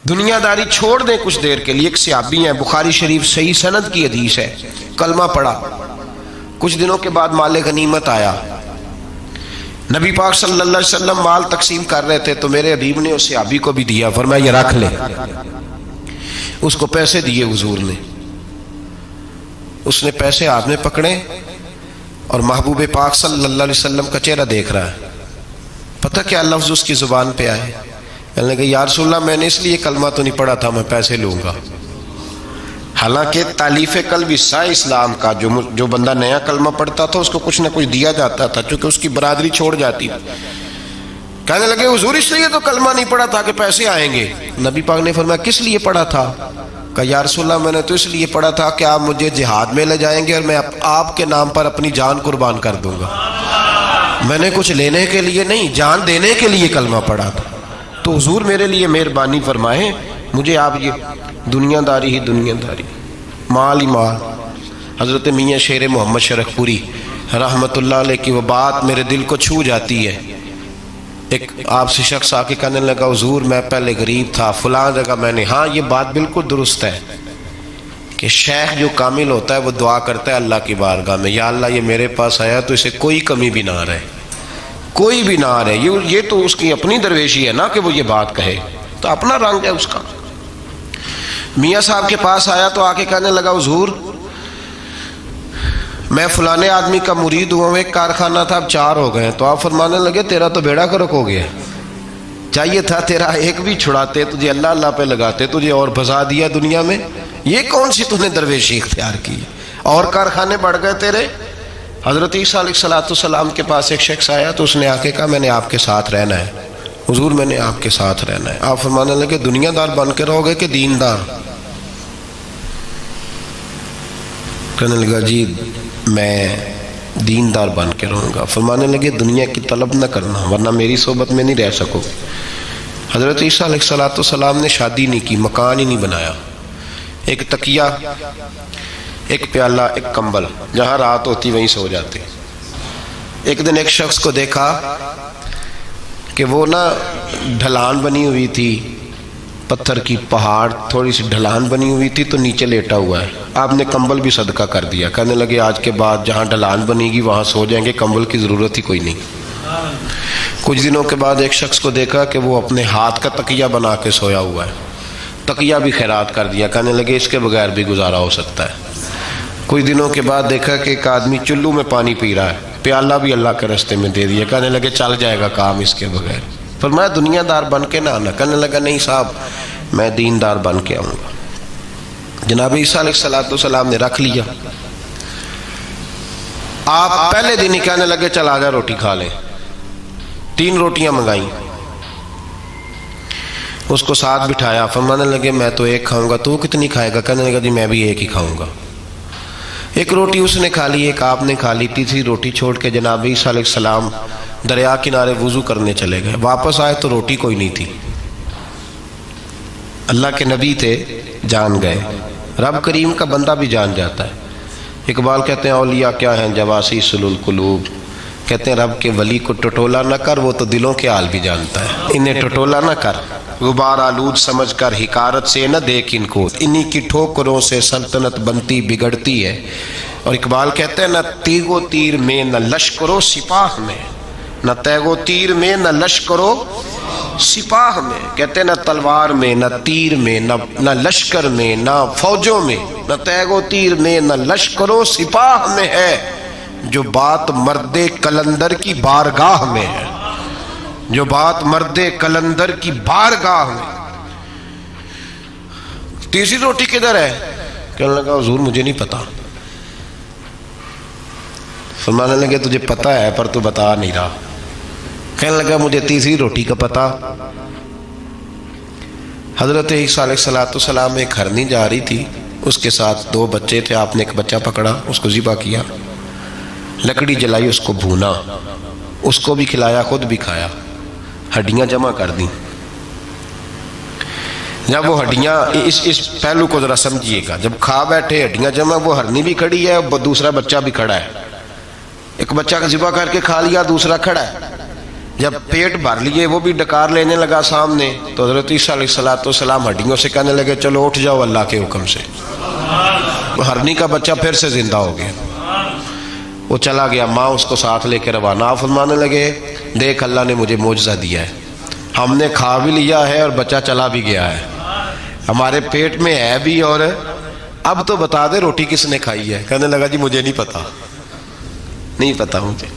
دنیا داری چھوڑ دیں کچھ دیر کے لیے. ایک صحابی ہیں، بخاری شریف صحیح سند کی حدیث ہے، کلمہ پڑھا، کچھ دنوں کے بعد مال غنیمت آیا. نبی پاک صلی اللہ علیہ وسلم مال تقسیم کر رہے تھے تو میرے حبیب نے اس صحابی کو بھی دیا، فرمایا یہ رکھ لے. اس کو پیسے دیے حضور نے، اس نے پیسے ہاتھ میں پکڑے اور محبوب پاک صلی اللہ علیہ وسلم کا چہرہ دیکھ رہا ہے. پتہ کیا لفظ اس کی زبان پہ آئے؟ کہنے لگے یا رسول اللہ میں نے اس لیے کلمہ تو نہیں پڑھا تھا، میں پیسے لوں گا. حالانکہ تالیف قلب حصہ اسلام کا، جو بندہ نیا کلمہ پڑھتا تھا اس کو کچھ نہ کچھ دیا جاتا تھا چونکہ اس کی برادری چھوڑ جاتی. کہنے لگے حضور اس لیے تو کلمہ نہیں پڑھا تھا کہ پیسے آئیں گے. نبی پاک نے فرمایا کس لیے پڑھا تھا؟ کہا یا رسول اللہ میں نے تو اس لیے پڑھا تھا کہ آپ مجھے جہاد میں لے جائیں گے اور میں آپ کے نام پر اپنی جان قربان کر دوں گا. میں نے کچھ لینے کے لیے نہیں، جان دینے کے لیے کلمہ پڑھا تھا. تو حضور میرے لیے مہربانی فرمائیں، مجھے آپ یہ دنیا داری ہی دنیا داری، مال ہی مال. حضرت میاں شیر محمد شرف پوری رحمت اللہ علیہ کی وہ بات میرے دل کو چھو جاتی ہے. ایک آپ سے شخص آ کے کہنے لگا حضور میں پہلے غریب تھا فلاں جگہ میں نے. ہاں یہ بات بالکل درست ہے کہ شیخ جو کامل ہوتا ہے وہ دعا کرتا ہے اللہ کی بارگاہ میں، یا اللہ یہ میرے پاس آیا تو اسے کوئی کمی بھی نہ رہے، کوئی بھی نہ رہے. یہ تو اس کی اپنی درویشی ہے نا کہ وہ یہ بات کہے، تو اپنا رنگ ہے اس کا. میاں صاحب کے پاس آیا تو آ کے کہنے لگا حضور میں فلانے آدمی کا مرید ہوا ہوں، ایک کارخانہ تھا اب 4 ہو گئے. تو آپ فرمانے لگے تیرا تو بیڑا گرک ہو گیا، چاہیے تھا تیرا ایک بھی چھڑاتے، تجھے اللہ اللہ پہ لگاتے، تجھے اور بھسا دیا دنیا میں. یہ کون سی تُو نے درویشی اختیار کی؟ اور کارخانے بڑھ گئے تیرے. حضرت عیسیٰ علیہ السلام کے پاس ایک شخص آیا تو اس نے آ کے کہا میں نے آپ کے ساتھ رہنا ہے حضور، میں نے آپ کے ساتھ رہنا ہے. آپ فرمانے لگے دنیا دار بن کے رہو گے کہ دیندار؟ کہنے لگا جی میں دیندار بن کے رہوں گا. فرمانے لگے دنیا کی طلب نہ کرنا ورنہ میری صحبت میں نہیں رہ سکو. حضرت عیسیٰ علیہ السلام نے شادی نہیں کی، مکان ہی نہیں بنایا، ایک تکیہ، ایک پیالہ، ایک کمبل، جہاں رات ہوتی وہیں سو جاتے. ایک دن ایک شخص کو دیکھا کہ وہ ڈھلان بنی ہوئی تھی، پتھر کی پہاڑ تھوڑی سی ڈھلان بنی ہوئی تھی تو نیچے لیٹا ہوا ہے. آپ نے کمبل بھی صدقہ کر دیا. کہنے لگے آج کے بعد جہاں ڈھلان بنے گی وہاں سو جائیں گے، کمبل کی ضرورت ہی کوئی نہیں. کچھ دنوں کے بعد ایک شخص کو دیکھا کہ وہ اپنے ہاتھ کا تکیہ بنا کے سویا ہوا ہے، تکیہ بھی خیرات کر دیا. کہنے لگے اس کے بغیر بھی گزارا ہو سکتا ہے. کچھ دنوں کے بعد دیکھا کہ ایک آدمی چلو میں پانی پی رہا ہے، پیالہ بھی اللہ کے راستے میں دے دیا. کہنے لگے چل جائے گا کام اس کے بغیر. فرمایا دنیا دار بن کے نہ آنا. کہنے لگا نہیں صاحب میں دیندار بن کے آؤں گا. جناب عیسیٰ علیہ السلام نے رکھ لیا. آپ پہلے دن ہی کہنے لگے چل آ جا روٹی کھا لیں. 3 روٹیاں منگائیں، اس کو ساتھ بٹھایا. فرمانے لگے میں تو ایک کھاؤں گا، تو کتنی کھائے گا؟ کہنے لگا جی میں بھی ایک ہی کھاؤں گا. ایک روٹی اس نے کھا لی، ایک آپ نے کھا لی. تیسری روٹی چھوڑ کے جناب عیسیٰ علیہ السلام دریا کنارے وضو کرنے چلے گئے. واپس آئے تو روٹی کوئی نہیں تھی. اللہ کے نبی تھے، جان گئے. رب کریم کا بندہ بھی جان جاتا ہے. اقبال کہتے ہیں اولیاء کیا ہیں جواسی سلول قلوب، کہتے ہیں رب کے ولی کو ٹٹولا نہ کر، وہ تو دلوں کے حال بھی جانتا ہے. انہیں ٹٹولا نہ کر، غبار آلود سمجھ کر حکارت سے نہ دیکھ ان کو، انہی کی ٹھوکروں سے سلطنت بنتی بگڑتی ہے. اور اقبال کہتے ہیں نہ تیگ و تیر میں نہ لشکرو سپاہ میں، نہ تیگ و تیر میں نہ لشکرو سپاہ میں. کہتے ہیں نہ تلوار میں نہ تیر میں نہ لشکر میں نہ فوجوں میں، نہ تیگ و تیر میں نہ لشکرو سپاہ میں ہے جو بات مرد کلندر کی بارگاہ میں ہے، جو بات مرد کلندر کی بارگاہ میں. تیسری روٹی کدھر ہے؟ کہنے لگا حضور مجھے نہیں پتا. فرمانے لگے تجھے پتا ہے پر تو بتا نہیں رہا. کہنے لگا مجھے تیسری روٹی کا پتا. حضرت عیسیٰ علیہ السلام ایک ہرنی جا رہی تھی، اس کے ساتھ 2 بچے تھے. آپ نے ایک بچہ پکڑا، اس کو ذبح کیا، لکڑی جلائی، اس کو بھونا، اس کو بھی کھلایا، خود بھی کھایا، ہڈیاں جمع کر دیں. جب وہ ہڈیاں اس پہلو کو ذرا سمجھیے گا، جب کھا بیٹھے ہڈیاں جمع، وہ ہرنی بھی کھڑی ہے، دوسرا بچہ بھی کھڑا ہے. ایک بچہ کا ذبح کر کے کھا لیا، دوسرا کھڑا ہے. جب پیٹ بھر لیے وہ بھی ڈکار لینے لگا سامنے، تو حضرت عیسیٰ علیہ السلام ہڈیوں سے کہنے لگے چلو اٹھ جاؤ اللہ کے حکم سے۔ ہرنی کا بچہ پھر سے زندہ ہو گیا، وہ چلا گیا، ماں اس کو ساتھ لے کے روانہ فرمانے لگے دیکھ اللہ نے مجھے معجزہ دیا ہے، ہم نے کھا بھی لیا ہے اور بچہ چلا بھی گیا ہے، ہمارے پیٹ میں ہے بھی، اور اب تو بتا دے روٹی کس نے کھائی ہے؟ کہنے لگا جی مجھے نہیں پتا، نہیں پتا مجھے۔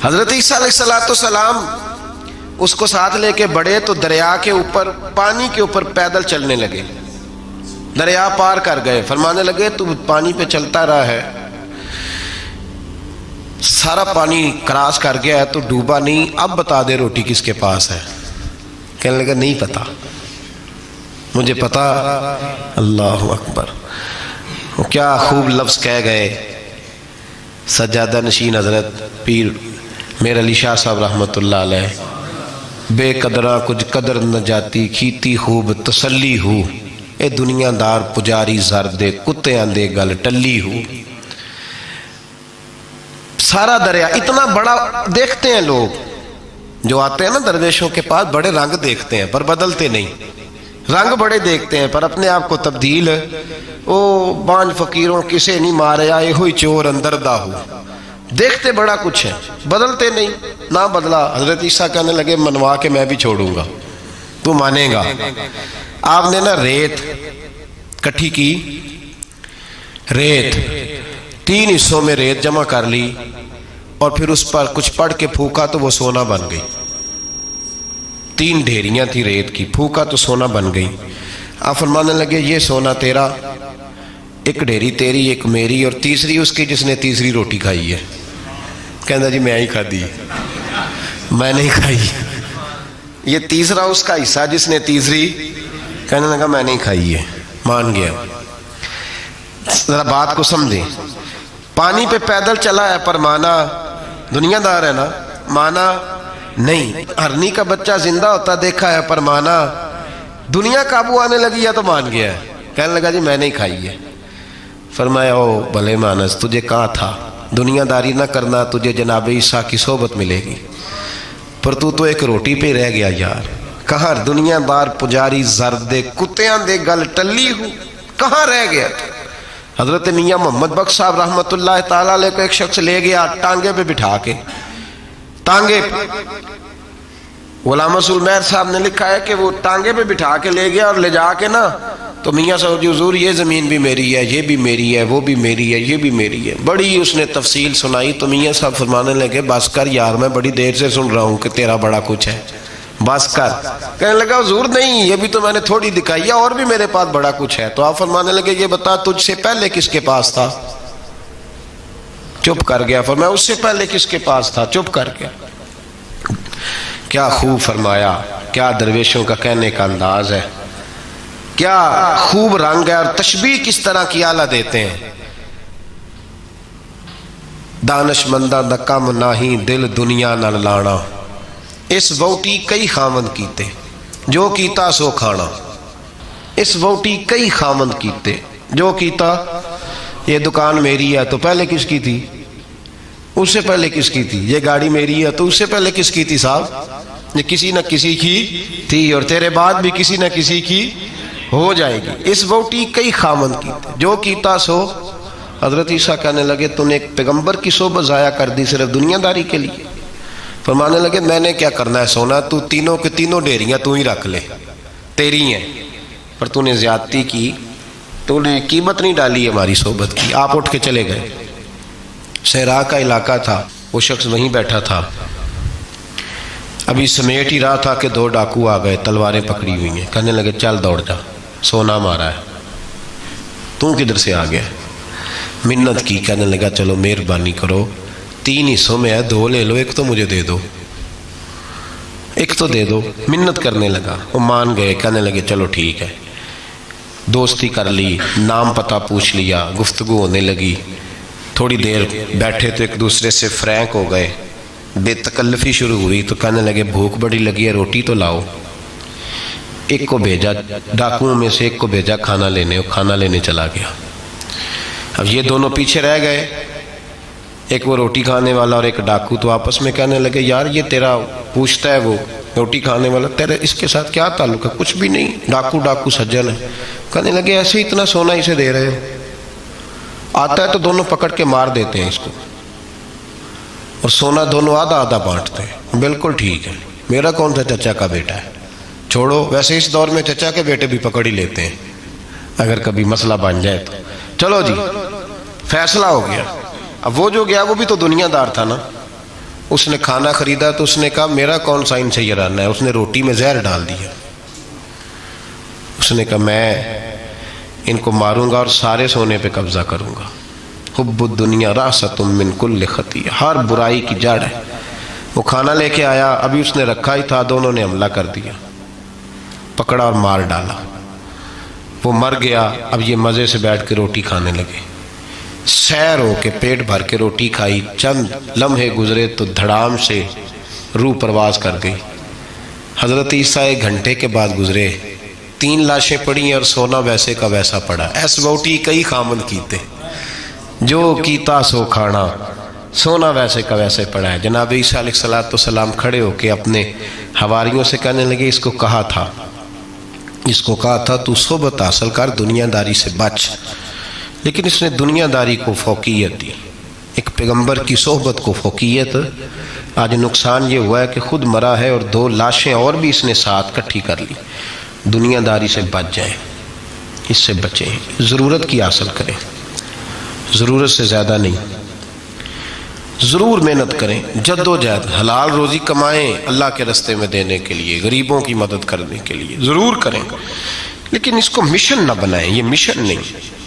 حضرت عیسیٰ علیہ السلام اس کو ساتھ لے کے بڑھے تو دریا کے اوپر، پانی کے اوپر پیدل چلنے لگے، دریا پار کر گئے، فرمانے لگے تو پانی پہ چلتا رہا ہے، سارا پانی کراس کر گیا ہے تو ڈوبا نہیں، اب بتا دے روٹی کس کے پاس ہے؟ کہنے لگا نہیں پتا مجھے پتا۔ اللہ اکبر، وہ کیا خوب لفظ کہہ گئے سجادہ نشین حضرت پیر میر علی شاہ صاحب رحمۃ اللہ علیہ، بے قدراں کچھ قدر نہ جاتی، کھیتی خوب تسلی ہو، اے دنیا دار پجاری زر دے، کتیاں دے گل ٹلی ہو۔ سارا دریا اتنا بڑا دیکھتے ہیں لوگ جو آتے ہیں نا درویشوں کے پاس، بڑے رنگ دیکھتے ہیں پر بدلتے نہیں، رنگ بڑے دیکھتے ہیں پر اپنے آپ کو تبدیل، او بانج فقیروں کسے نہیں مارے آئے ہوئی چور اندر دا ہو، دیکھتے بڑا کچھ ہے بدلتے نہیں، نہ بدلا۔ حضرت عیسیٰ کہنے لگے منوا کے میں بھی چھوڑوں گا، تو مانے گا۔ آپ نے نا ریت کٹھی کی، ریت 3 حصوں میں ریت جمع کر لی اور پھر اس پر کچھ پڑھ کے پھونکا تو وہ سونا بن گئی، 3 ڈھیریاں تھی ریت کی، پھونکا تو سونا بن گئی۔ آپ فرمانے لگے یہ سونا تیرا، ایک ڈھیری تیری ایک میری، اور تیسری اس کی جس نے تیسری روٹی کھائی ہے۔ کہنا جی میں ہی کھا دی، میں نہیں کھائی، یہ تیسرا اس کا حصہ جس نے تیسری، کہنے لگا میں نہیں کھائی ہے، مان گیا۔ ذرا بات کو سمجھیں، پانی پہ پیدل چلا ہے پر مانا، دنیا دار ہے نا، مانا نہیں، ہرنی کا بچہ زندہ ہوتا دیکھا ہے پر مانا، دنیا قابو آنے لگی ہے تو مان گیا ہے، کہنے لگا جی میں نہیں کھائی ہے۔ فرمایا او بھلے مانس، تجھے کہا تھا دنیا داری نہ کرنا، تجھے جناب عیسیٰ کی صحبت ملے گی، پر تو ایک روٹی پہ رہ گیا یار، کہاں دنیا دار پجاری زرد دے کتیاں دے گل ٹلی ہو، کہاں رہ گیا تو؟ حضرت میاں محمد بخش صاحب رحمۃ اللہ تعالیٰ علیہ کو ایک شخص لے گیا ٹانگے پہ بٹھا کے، ٹانگے پہ، غلام رسول مہر صاحب نے لکھا ہے کہ وہ ٹانگے پہ بٹھا کے لے گیا اور لے جا کے نا تو میاں صاحب جی حضور یہ زمین بھی میری ہے، یہ بھی میری ہے، وہ بھی میری ہے، یہ بھی میری ہے، بڑی اس نے تفصیل سنائی تو میاں صاحب فرمانے لگے بس کر یار، میں بڑی دیر سے سن رہا ہوں کہ تیرا بڑا کچھ ہے، بس کر۔ کہنے لگا حضور نہیں، یہ بھی تو میں نے تھوڑی دکھائی ہے، اور بھی میرے پاس بڑا کچھ ہے۔ تو آپ فرمانے لگے یہ بتا تجھ سے پہلے کس کے پاس تھا؟ چپ کر گیا۔ فرمایا اس سے پہلے کس کے پاس تھا؟ چپ کر گیا۔ کیا خوب فرمایا، کیا درویشوں کا کہنے کا انداز ہے، کیا خوب رنگ ہے، اور تشبیہ کس طرح کی اعلیٰ دیتے ہیں۔ دانش مندہ دا کم ناہی دل دنیا نہ لانا، اس ووٹی کئی خامند کیتے جو کیتا سو کھانا، اس ووٹی کئی خامند کیتے جو کیتا۔ یہ دکان میری ہے تو پہلے کس کی تھی؟ اس سے پہلے کس کی تھی؟ یہ گاڑی میری ہے تو اس سے پہلے کس کی تھی صاحب؟ یہ کسی نہ کسی کی تھی، اور تیرے بعد بھی کسی نہ کسی کی ہو جائے گی۔ اس ووٹی کئی خامند کیتے جو کیتا سو۔ حضرت عیسیٰ کہنے لگے تو نے ایک پیغمبر کی صحبت ضائع کر دی صرف دنیا داری کے لیے۔ فرمانے لگے میں نے کیا کرنا ہے سونا، تو تینوں کے تینوں ڈیریاں تو ہی رکھ لے، تیری ہیں، پر تو نے زیادتی کی، تو نے قیمت نہیں ڈالی ہماری صحبت کی۔ آپ اٹھ کے چلے گئے۔ صحرا کا علاقہ تھا، وہ شخص وہیں بیٹھا تھا، ابھی سمیٹ ہی رہا تھا کہ 2 ڈاکو آ گئے، تلواریں پکڑی ہوئی ہیں، کہنے لگے چل دوڑ جا، سونا مارا ہے، تو کدھر سے آ گیا؟ منت کی، کہنے لگا چلو مہربانی کرو، 3 حصوں میں ہے، 2 لے لو، ایک تو مجھے دے دو، ایک تو دے دو۔ منت کرنے لگا، وہ مان گئے، کہنے لگے چلو ٹھیک ہے۔ دوستی کر لی، نام پتہ پوچھ لیا، گفتگو ہونے لگی، تھوڑی دیر بیٹھے تو ایک دوسرے سے فرینک ہو گئے، بے تکلفی شروع ہوئی، تو کہنے لگے بھوک بڑی لگی ہے، روٹی تو لاؤ۔ ایک کو بھیجا، ڈاکوؤں میں سے ایک کو بھیجا کھانا لینے، وہ کھانا لینے چلا گیا۔ اب یہ دونوں پیچھے رہ گئے، ایک وہ روٹی کھانے والا اور ایک ڈاکو تو آپس میں کہنے لگے یار یہ تیرا پوچھتا ہے وہ روٹی کھانے والا تیرے اس کے ساتھ کیا تعلق ہے؟ کچھ بھی نہیں، ڈاکو سجن ہے۔ کہنے لگے ایسے ہی اتنا سونا اسے دے رہے ہو، آتا ہے تو دونوں پکڑ کے مار دیتے ہیں اس کو، اور سونا دونوں آدھا آدھا بانٹتے ہیں۔ بالکل ٹھیک ہے، میرا کون سا چچا کا بیٹا ہے، چھوڑو، ویسے اس دور میں چچا کے بیٹے بھی پکڑ ہی لیتے ہیں اگر کبھی مسئلہ بن جائے تو۔ چلو جی فیصلہ ہو گیا۔ اب وہ جو گیا وہ بھی تو دنیا دار تھا نا، اس نے کھانا خریدا تو اس نے کہا میرا کون سا ان سے یارانہ ہے، اس نے روٹی میں زہر ڈال دیا۔ اس نے کہا میں ان کو ماروں گا اور سارے سونے پہ قبضہ کروں گا۔ حب الدنیا راست من کل خطیہ، ہر برائی کی جڑ ہے۔ وہ کھانا لے کے آیا، ابھی اس نے رکھا ہی تھا، دونوں نے حملہ کر دیا، پکڑا اور مار ڈالا۔ وہ مر گیا، اب یہ مزے سے بیٹھ کے روٹی کھانے لگے، سیر ہو کے پیٹ بھر کے روٹی کھائی، چند لمحے گزرے تو دھڑام سے روح پرواز کر گئی۔ حضرت عیسیٰ 1 گھنٹے کے بعد گزرے، 3 لاشیں پڑی اور سونا ویسے کا ویسا پڑا۔ ایس ووٹی کئی خامن کیتے، جو کیتا سو کھانا، سونا ویسے کا ویسے پڑا ہے۔ جناب عیسیٰ علیہ السلام کھڑے ہو کے اپنے حواریوں سے کہنے لگے اس کو کہا تھا تو صحبت حاصل کر، دنیا داری سے بچ، لیکن اس نے دنیا داری کو فوقیت دی، ایک پیغمبر کی صحبت کو فوقیت۔ آج نقصان یہ ہوا ہے کہ خود مرا ہے اور 2 لاشیں اور بھی اس نے ساتھ کٹھی کر لی۔ دنیا داری سے بچ جائیں، اس سے بچیں، ضرورت کی حاصل کریں، ضرورت سے زیادہ نہیں۔ ضرور محنت کریں، جد و جہد، حلال روزی کمائیں اللہ کے راستے میں دینے کے لیے، غریبوں کی مدد کرنے کے لیے ضرور کریں، لیکن اس کو مشن نہ بنائیں، یہ مشن نہیں۔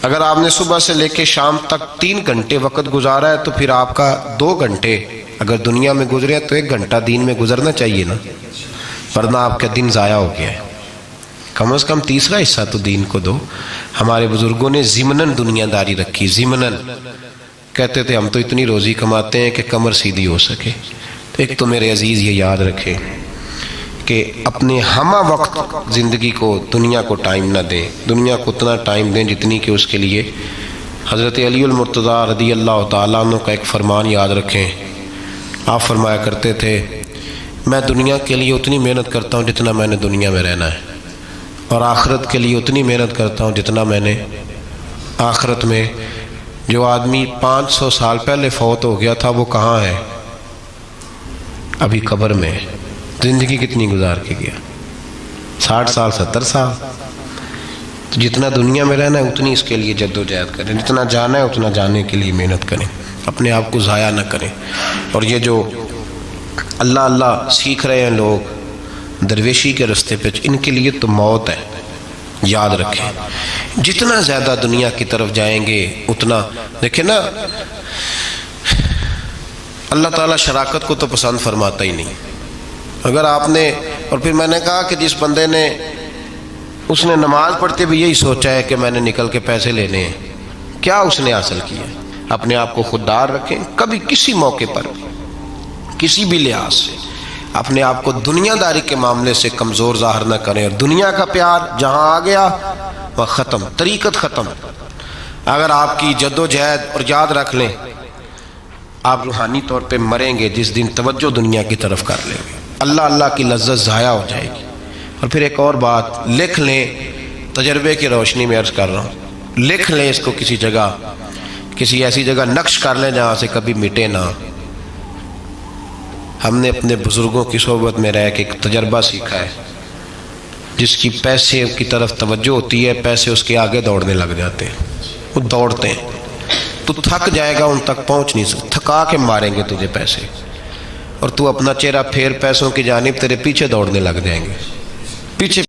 اگر آپ نے صبح سے لے کے شام تک 3 گھنٹے وقت گزارا ہے تو پھر آپ کا 2 گھنٹے اگر دنیا میں گزرے تو 1 گھنٹہ دین میں گزرنا چاہیے نا، ورنہ آپ کا دن ضائع ہو گیا ہے۔ کم از کم تیسرا حصہ تو دین کو دو۔ ہمارے بزرگوں نے ضمناً دنیا داری رکھی، ضمناً کہتے تھے ہم تو اتنی روزی کماتے ہیں کہ کمر سیدھی ہو سکے۔ تو ایک تو میرے عزیز یہ یاد رکھیں کہ اپنے ہمہ وقت زندگی کو دنیا کو ٹائم نہ دیں، دنیا کو اتنا ٹائم دیں جتنی کہ اس کے لیے حضرت علی المرتضیٰ رضی اللہ تعالیٰ عنہ کا ایک فرمان یاد رکھیں۔ آپ فرمایا کرتے تھے میں دنیا کے لیے اتنی محنت کرتا ہوں جتنا میں نے دنیا میں رہنا ہے، اور آخرت کے لیے اتنی محنت کرتا ہوں جتنا میں نے آخرت میں۔ جو آدمی 500 سال پہلے فوت ہو گیا تھا وہ کہاں ہے؟ ابھی قبر میں۔ زندگی کتنی گزار کے گیا؟ 60 سال 70 سال۔ تو جتنا دنیا میں رہنا ہے اتنی اس کے لیے جد و جہد کریں، جتنا جانا ہے اتنا جانے کے لیے محنت کریں، اپنے آپ کو ضائع نہ کریں۔ اور یہ جو اللہ اللہ سیکھ رہے ہیں لوگ درویشی کے راستے پہ، ان کے لیے تو موت ہے، یاد رکھیں۔ جتنا زیادہ دنیا کی طرف جائیں گے اتنا، دیکھیں نا اللہ تعالیٰ شراکت کو تو پسند فرماتا ہی نہیں۔ اگر آپ نے، اور پھر میں نے کہا کہ جس بندے نے، اس نے نماز پڑھتے بھی یہی سوچا ہے کہ میں نے نکل کے پیسے لینے ہیں، کیا اس نے حاصل کیا؟ اپنے آپ کو خوددار رکھیں، کبھی کسی موقع پر کسی بھی لحاظ سے اپنے آپ کو دنیا داری کے معاملے سے کمزور ظاہر نہ کریں، اور دنیا کا پیار جہاں آ گیا وہ ختم، طریقت ختم۔ اگر آپ کی جد و جہد، اور یاد رکھ لیں آپ روحانی طور پہ مریں گے جس دن توجہ دنیا کی طرف کر لیں گے، اللہ اللہ کی لذت ضائع ہو جائے گی۔ اور پھر ایک اور بات لکھ لیں، تجربے کی روشنی میں عرض کر رہا ہوں، لکھ لیں اس کو کسی جگہ، کسی ایسی جگہ نقش کر لیں جہاں سے کبھی مٹے نہ۔ ہم نے اپنے بزرگوں کی صحبت میں رہ کے ایک تجربہ سیکھا ہے، جس کی پیسے کی طرف توجہ ہوتی ہے پیسے اس کے آگے دوڑنے لگ جاتے ہیں، وہ دوڑتے ہیں، تو تھک جائے گا، ان تک پہنچ نہیں سکتا، تھکا کے ماریں گے تجھے پیسے، اور تو اپنا چہرہ پھیر پیسوں کی جانب، تیرے پیچھے دوڑنے لگ جائیں گے، پیچھے